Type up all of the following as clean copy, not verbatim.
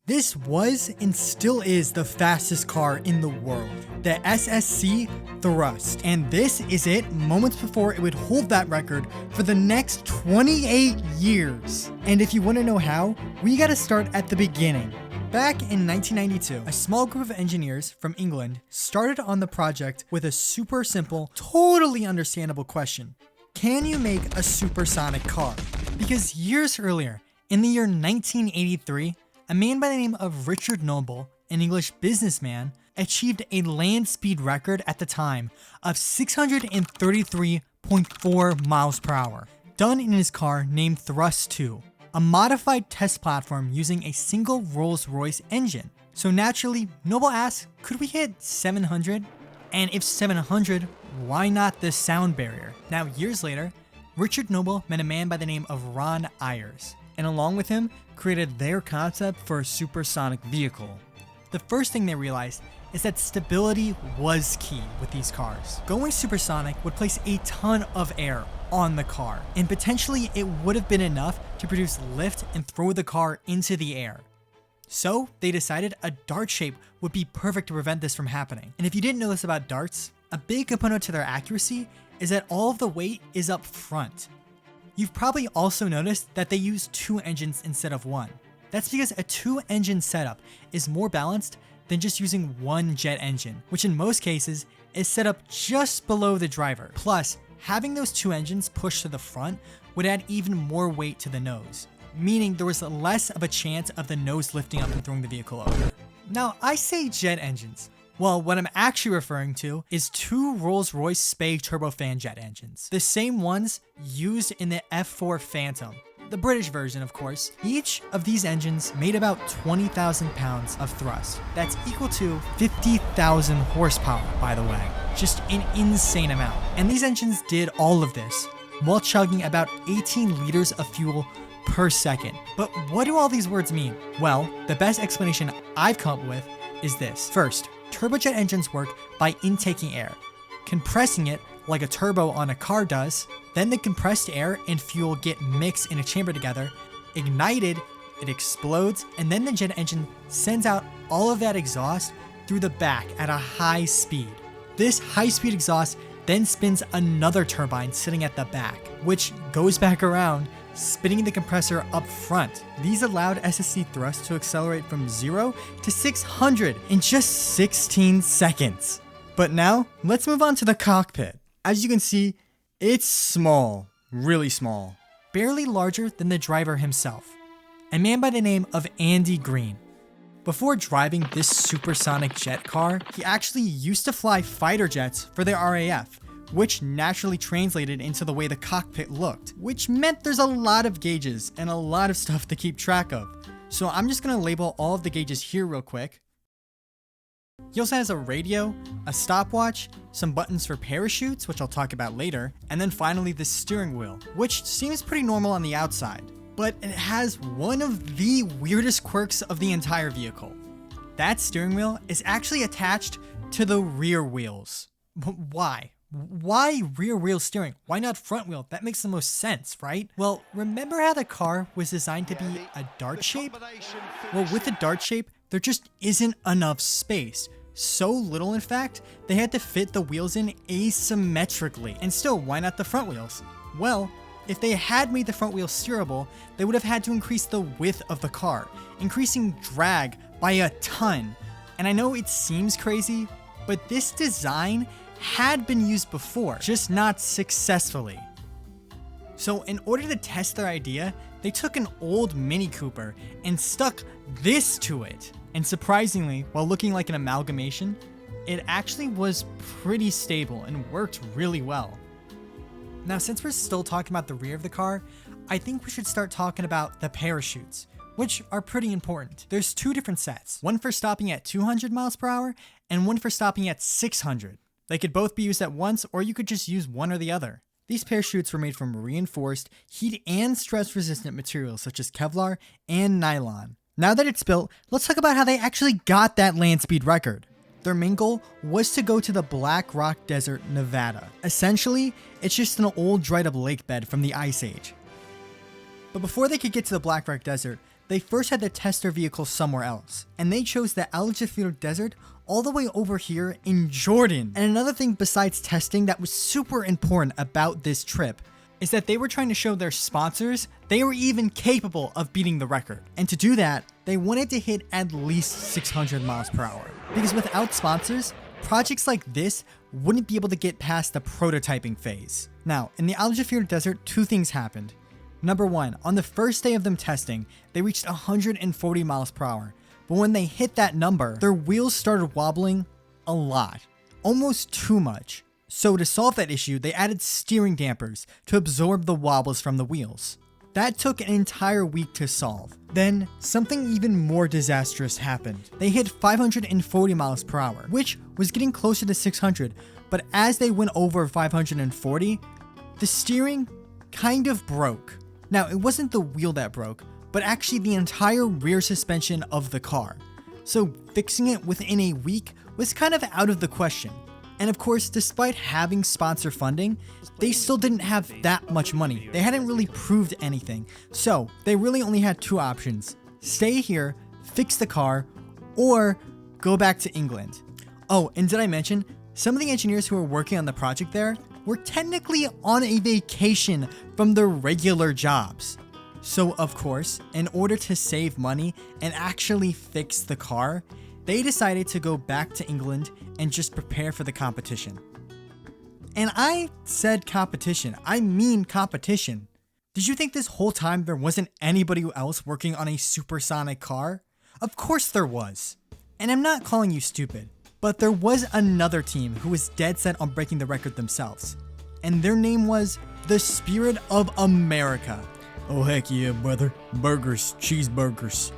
This was and still is the fastest car in the world, the SSC Thrust. And this is it moments before it would hold that record for the next 28 years. And if you want to know how, we gotta start at the beginning. Back in 1992, a small group of engineers from England started on the project with a super simple, totally understandable question. Can you make a supersonic car? Because years earlier, in the year 1983, a man by the name of Richard Noble, an English businessman, achieved a land speed record at the time of 633.4 miles per hour, done in his car named Thrust 2, a modified test platform using a single Rolls-Royce engine. So naturally, Noble asks, could we hit 700? And if 700, why not the sound barrier? Now, years later, Richard Noble met a man by the name of Ron Ayers, and along with him, created their concept for a supersonic vehicle. The first thing they realized is that stability was key with these cars. Going supersonic would place a ton of air on the car, and potentially it would have been enough to produce lift and throw the car into the air. So they decided a dart shape would be perfect to prevent this from happening. And if you didn't know this about darts, a big component to their accuracy is that all of the weight is up front. You've probably also noticed that they use 2 engines instead of 1. That's because a 2-engine setup is more balanced than just using 1 jet engine, which in most cases is set up just below the driver. Plus, having those 2 engines pushed to the front would add even more weight to the nose, meaning there was less of a chance of the nose lifting up and throwing the vehicle over. Now, I say jet engines. Well, what I'm actually referring to is 2 Rolls-Royce Spey turbofan jet engines, the same ones used in the F4 Phantom, the British version of course. Each of these engines made about 20,000 pounds of thrust. That's equal to 50,000 horsepower, by the way. Just an insane amount. And these engines did all of this while chugging about 18 liters of fuel per second. But what do all these words mean? Well, the best explanation I've come up with is this. First, turbojet engines work by intaking air, compressing it like a turbo on a car does, then the compressed air and fuel get mixed in a chamber together, ignited, it explodes, and then the jet engine sends out all of that exhaust through the back at a high speed. This high-speed exhaust then spins another turbine sitting at the back, which goes back around, spinning the compressor up front. These allowed SSC Thrust to accelerate from 0 to 600 in just 16 seconds. But now, let's move on to the cockpit. As you can see, it's small, really small, barely larger than the driver himself, a man by the name of Andy Green. Before driving this supersonic jet car, he actually used to fly fighter jets for the RAF, which naturally translated into the way the cockpit looked, which meant there's a lot of gauges and a lot of stuff to keep track of. So I'm just gonna label all of the gauges here real quick. He also has a radio, a stopwatch, some buttons for parachutes, which I'll talk about later, and then finally the steering wheel, which seems pretty normal on the outside. But it has one of the weirdest quirks of the entire vehicle. That steering wheel is actually attached to the rear wheels. Why? Why rear wheel steering? Why not front wheel? That makes the most sense, right? Well, remember how the car was designed to be a dart shape? Well, with a dart shape, there just isn't enough space. So little, in fact, they had to fit the wheels in asymmetrically. And still, why not the front wheels? Well, if they had made the front wheels steerable, they would have had to increase the width of the car, increasing drag by a ton. And I know it seems crazy, but this design had been used before, just not successfully. So in order to test their idea, they took an old Mini Cooper and stuck this to it. And surprisingly, while looking like an amalgamation, it actually was pretty stable and worked really well. Now, since we're still talking about the rear of the car, I think we should start talking about the parachutes, which are pretty important. There's 2 different sets, one for stopping at 200 miles per hour and one for stopping at 600. They could both be used at once, or you could just use one or the other. These parachutes were made from reinforced, heat and stress resistant materials such as Kevlar and nylon. Now that it's built, let's talk about how they actually got that land speed record. Their main goal was to go to the Black Rock Desert, Nevada. Essentially, it's just an old dried up lake bed from the Ice Age. But before they could get to the Black Rock Desert, they first had to test their vehicle somewhere else, and they chose the Al Jafir Desert all the way over here in Jordan. And another thing besides testing that was super important about this trip is that they were trying to show their sponsors they were even capable of beating the record. And to do that, they wanted to hit at least 600 miles per hour. Because without sponsors, projects like this wouldn't be able to get past the prototyping phase. Now, in the Al Jafir Desert, two things happened. Number one, on the first day of them testing, they reached 140 miles per hour. But when they hit that number, their wheels started wobbling a lot, almost too much. So to solve that issue, they added steering dampers to absorb the wobbles from the wheels. That took an entire week to solve. Then, something even more disastrous happened. They hit 540 miles per hour, which was getting closer to 600, but as they went over 540, the steering kind of broke. Now, it wasn't the wheel that broke, but actually the entire rear suspension of the car. So fixing it within a week was kind of out of the question. And of course, despite having sponsor funding, they still didn't have that much money. They hadn't really proved anything. So they really only had two options: stay here, fix the car, or go back to England. Oh, and did I mention, some of the engineers who were working on the project there were technically on a vacation from their regular jobs. So of course, in order to save money and actually fix the car, they decided to go back to England and just prepare for the competition. And I said competition, I mean competition. Did you think this whole time there wasn't anybody else working on a supersonic car? Of course there was. And I'm not calling you stupid, but there was another team who was dead set on breaking the record themselves. And their name was the Spirit of America. Oh heck yeah, brother. Burgers, cheeseburgers.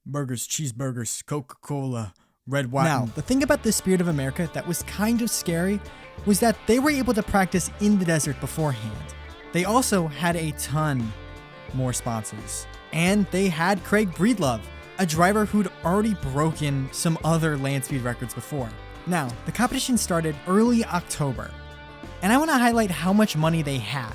Burgers, cheeseburgers, Coca-Cola, red wine. Now, the thing about the Spirit of America that was kind of scary was that they were able to practice in the desert beforehand. They also had a ton more sponsors. And they had Craig Breedlove, a driver who'd already broken some other land speed records before. Now, the competition started early October, and I want to highlight how much money they had.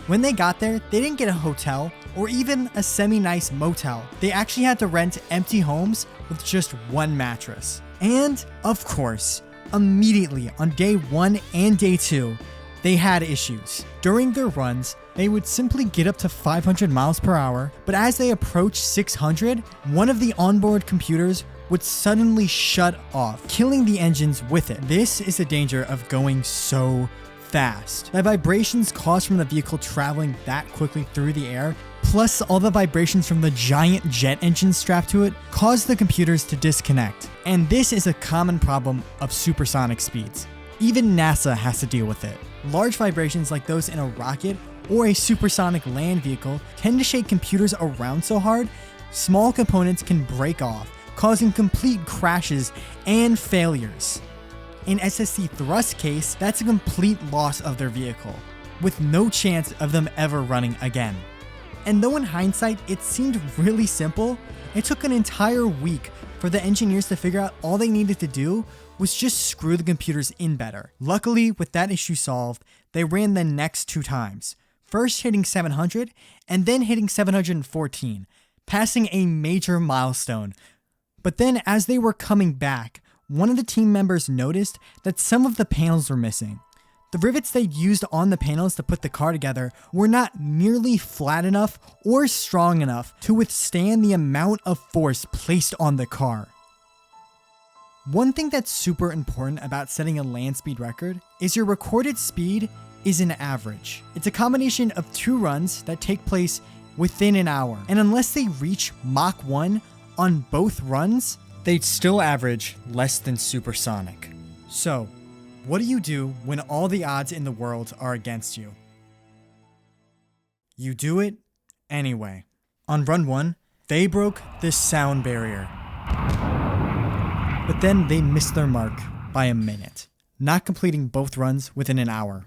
When they got there, they didn't get a hotel or even a semi-nice motel. They actually had to rent empty homes with just one mattress. And, of course, immediately on day 1 and day 2, they had issues. During their runs, they would simply get up to 500 miles per hour, but as they approached 600, one of the onboard computers would suddenly shut off, killing the engines with it. This is the danger of going so fast. The vibrations caused from the vehicle traveling that quickly through the air, plus all the vibrations from the giant jet engine strapped to it, caused the computers to disconnect. And this is a common problem of supersonic speeds. Even NASA has to deal with it. Large vibrations like those in a rocket or a supersonic land vehicle tend to shake computers around so hard, small components can break off, causing complete crashes and failures. In SSC Thrust's case, that's a complete loss of their vehicle, with no chance of them ever running again. And though in hindsight it seemed really simple, it took an entire week for the engineers to figure out all they needed to do was just screw the computers in better. Luckily, with that issue solved, they ran the next 2 times, first hitting 700 and then hitting 714, passing a major milestone. But then as they were coming back, one of the team members noticed that some of the panels were missing. The rivets they'd used on the panels to put the car together were not nearly flat enough or strong enough to withstand the amount of force placed on the car. One thing that's super important about setting a land speed record is your recorded speed is an average. It's a combination of 2 runs that take place within an hour, and unless they reach Mach 1 on both runs, they'd still average less than supersonic. So, what do you do when all the odds in the world are against you? You do it anyway. On run 1, they broke the sound barrier. But then they missed their mark by a minute, not completing both runs within an hour.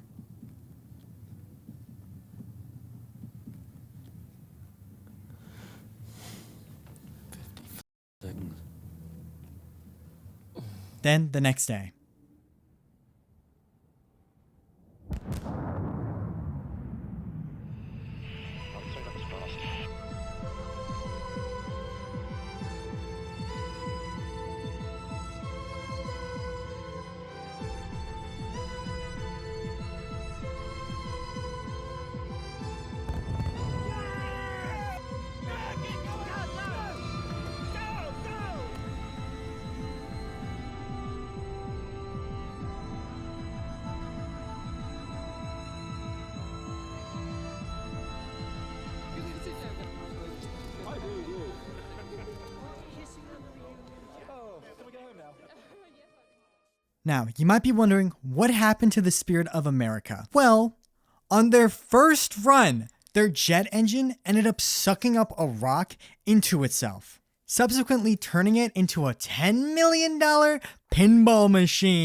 Then the next day. Now, you might be wondering what happened to the Spirit of America. Well, on their first run, their jet engine ended up sucking up a rock into itself, subsequently turning it into a $10 million pinball machine.